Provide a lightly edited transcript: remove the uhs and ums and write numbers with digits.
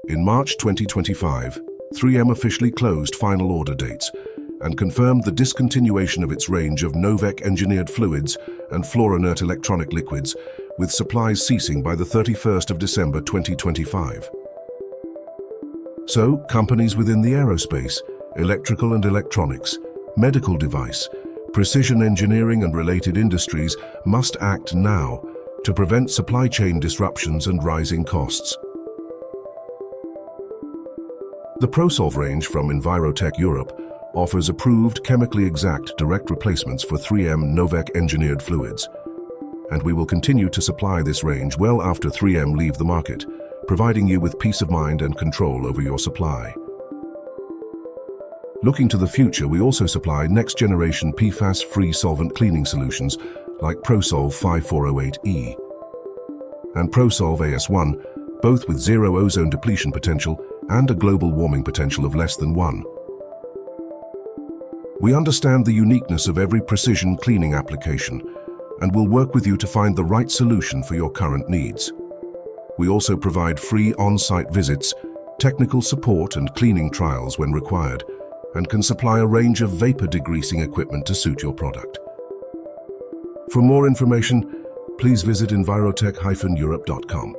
In March 2025, 3M officially closed final order dates and confirmed the discontinuation of its range of Novec Engineered Fluids and Fluorinert electronic liquids, with supplies ceasing by the 31st of December 2025. So, companies within the aerospace, electrical and electronics, medical device, precision engineering and related industries must act now to prevent supply chain disruptions and rising costs. The ProSolv range from EnviroTech Europe offers approved chemically exact direct replacements for 3M Novec Engineered Fluids, and we will continue to supply this range well after 3M leave the market, providing you with peace of mind and control over your supply. Looking to the future, we also supply next-generation PFAS-Free solvent cleaning solutions like ProSolv 5408E and ProSolv AS-1, both with Zero Ozone Depletion Potential and a global warming potential of less than 1. We understand the uniqueness of every precision cleaning application and will work with you to find the right solution for your current needs. We also provide free on-site visits, technical support and cleaning trials when required, and can supply a range of vapor degreasing equipment to suit your product. For more information, please visit EnviroTech-Europe.com.